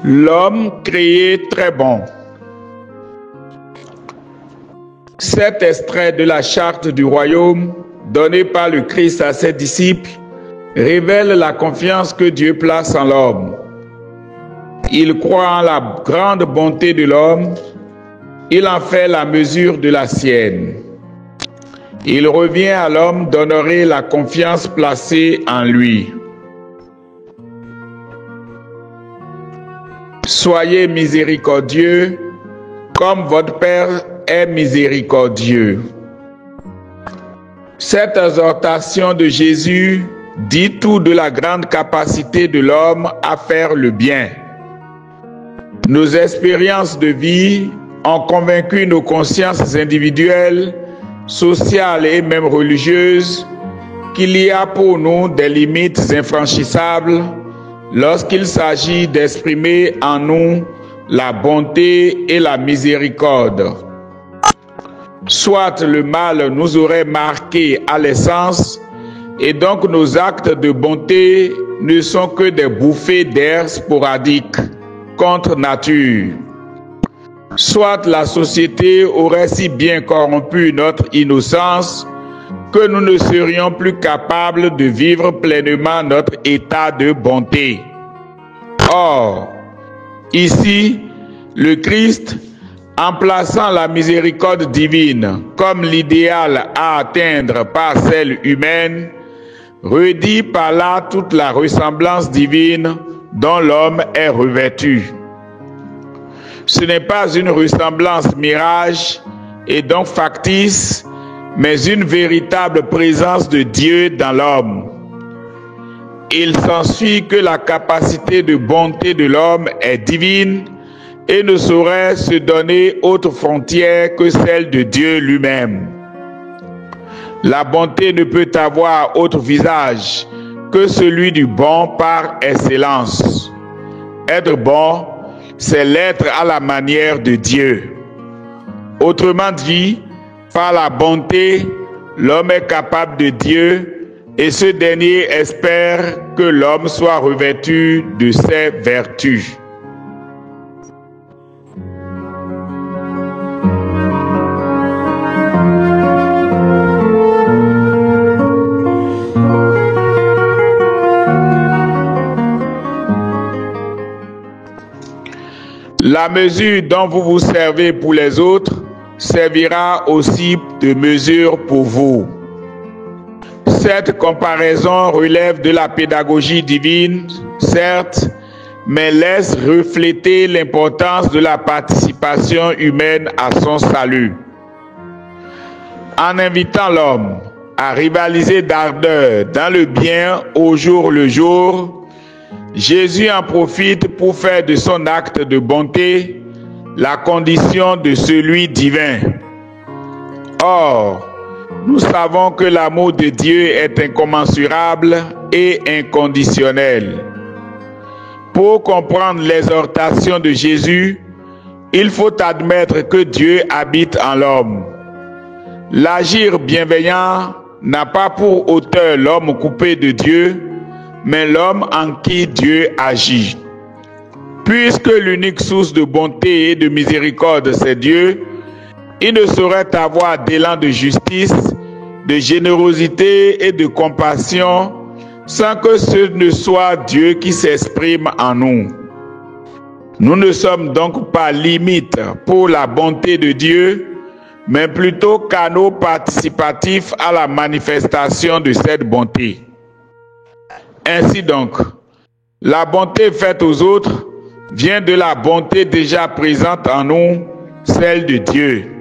L'homme créé très bon. Cet extrait de la charte du royaume, donné par le Christ à ses disciples, révèle la confiance que Dieu place en l'homme. Il croit en la grande bonté de l'homme, il en fait la mesure de la sienne. Il revient à l'homme d'honorer la confiance placée en lui. Soyez miséricordieux, comme votre Père est miséricordieux. Cette exhortation de Jésus dit tout de la grande capacité de l'homme à faire le bien. Nos expériences de vie ont convaincu nos consciences individuelles, sociales et même religieuses qu'il y a pour nous des limites infranchissables lorsqu'il s'agit d'exprimer en nous la bonté et la miséricorde. Soit le mal nous aurait marqué à l'essence, et donc nos actes de bonté ne sont que des bouffées d'air sporadiques contre nature. Soit la société aurait si bien corrompu notre innocence que nous ne serions plus capables de vivre pleinement notre état de bonté. Or, ici, le Christ, en plaçant la miséricorde divine comme l'idéal à atteindre par celle humaine, redit par là toute la ressemblance divine dont l'homme est revêtu. Ce n'est pas une ressemblance mirage et donc factice, mais une véritable présence de Dieu dans l'homme. Il s'ensuit que la capacité de bonté de l'homme est divine et ne saurait se donner autre frontière que celle de Dieu lui-même. La bonté ne peut avoir autre visage que celui du bon par excellence. Être bon, c'est l'être à la manière de Dieu. Autrement dit, par la bonté, l'homme est capable de Dieu et ce dernier espère que l'homme soit revêtu de ses vertus. La mesure dont vous vous servez pour les autres servira aussi de mesure pour vous. Cette comparaison relève de la pédagogie divine, certes, mais laisse refléter l'importance de la participation humaine à son salut. En invitant l'homme à rivaliser d'ardeur dans le bien au jour le jour, Jésus en profite pour faire de son acte de bonté la condition de celui divin. Or, nous savons que l'amour de Dieu est incommensurable et inconditionnel. Pour comprendre l'exhortation de Jésus, il faut admettre que Dieu habite en l'homme. L'agir bienveillant n'a pas pour auteur l'homme coupé de Dieu, mais l'homme en qui Dieu agit. Puisque l'unique source de bonté et de miséricorde, c'est Dieu, il ne saurait avoir d'élan de justice, de générosité et de compassion sans que ce ne soit Dieu qui s'exprime en nous. Nous ne sommes donc pas limites pour la bonté de Dieu, mais plutôt canaux participatifs à la manifestation de cette bonté. Ainsi donc, la bonté faite aux autres vient de la bonté déjà présente en nous, celle de Dieu.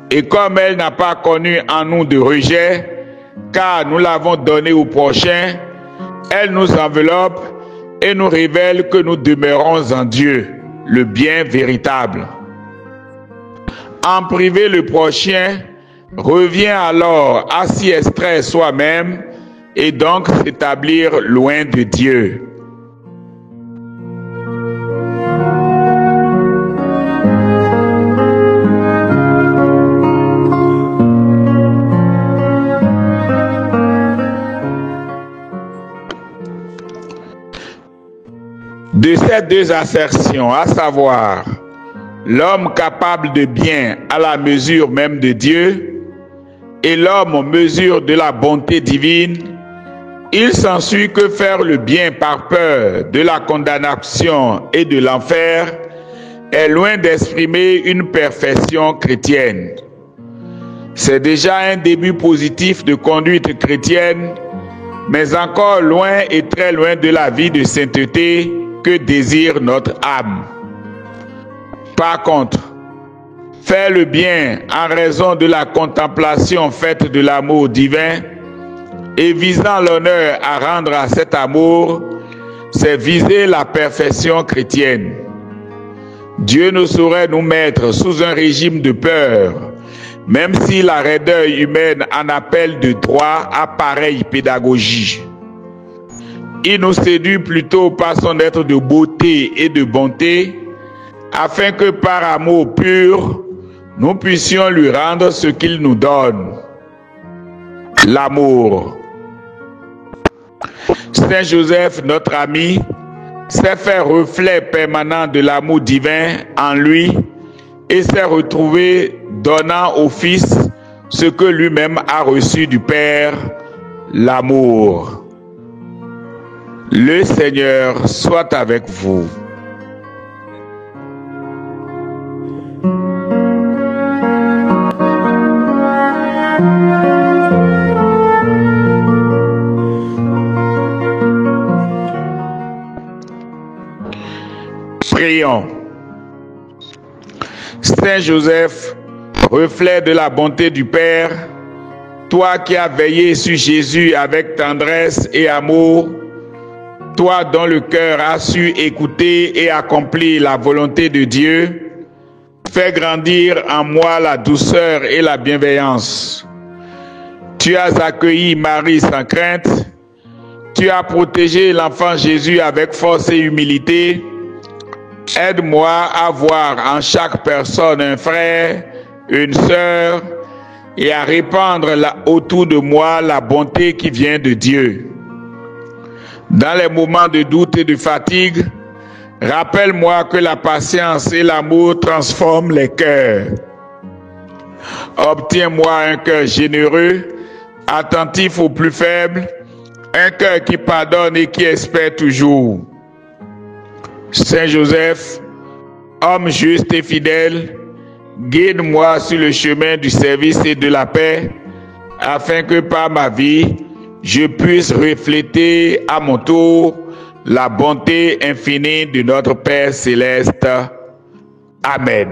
Et comme elle n'a pas connu en nous de rejet, car nous l'avons donnée au prochain, elle nous enveloppe et nous révèle que nous demeurons en Dieu, le bien véritable. En priver le prochain revient alors à s'y extraire soi-même et donc s'établir loin de Dieu. De ces deux assertions, à savoir l'homme capable de bien à la mesure même de Dieu et l'homme en mesure de la bonté divine, il s'ensuit que faire le bien par peur de la condamnation et de l'enfer est loin d'exprimer une perfection chrétienne. C'est déjà un début positif de conduite chrétienne, mais encore loin et très loin de la vie de sainteté que désire notre âme. Par contre, faire le bien en raison de la contemplation faite de l'amour divin et visant l'honneur à rendre à cet amour, c'est viser la perfection chrétienne. Dieu ne saurait nous mettre sous un régime de peur, même si la raideur humaine en appelle de droit à pareille pédagogie. Il nous séduit plutôt par son être de beauté et de bonté, afin que par amour pur, nous puissions lui rendre ce qu'il nous donne, l'amour. Saint Joseph, notre ami, s'est fait reflet permanent de l'amour divin en lui et s'est retrouvé donnant au Fils ce que lui-même a reçu du Père, l'amour. Le Seigneur soit avec vous. Prions. Saint Joseph, reflet de la bonté du Père, toi qui as veillé sur Jésus avec tendresse et amour, toi dont le cœur a su écouter et accomplir la volonté de Dieu, fais grandir en moi la douceur et la bienveillance. Tu as accueilli Marie sans crainte, tu as protégé l'enfant Jésus avec force et humilité. Aide-moi à voir en chaque personne un frère, une sœur, et à répandre autour de moi la bonté qui vient de Dieu. Dans les moments de doute et de fatigue, rappelle-moi que la patience et l'amour transforment les cœurs. Obtiens-moi un cœur généreux, attentif aux plus faibles, un cœur qui pardonne et qui espère toujours. Saint Joseph, homme juste et fidèle, guide-moi sur le chemin du service et de la paix, afin que par ma vie, je puisse refléter à mon tour la bonté infinie de notre Père céleste. Amen.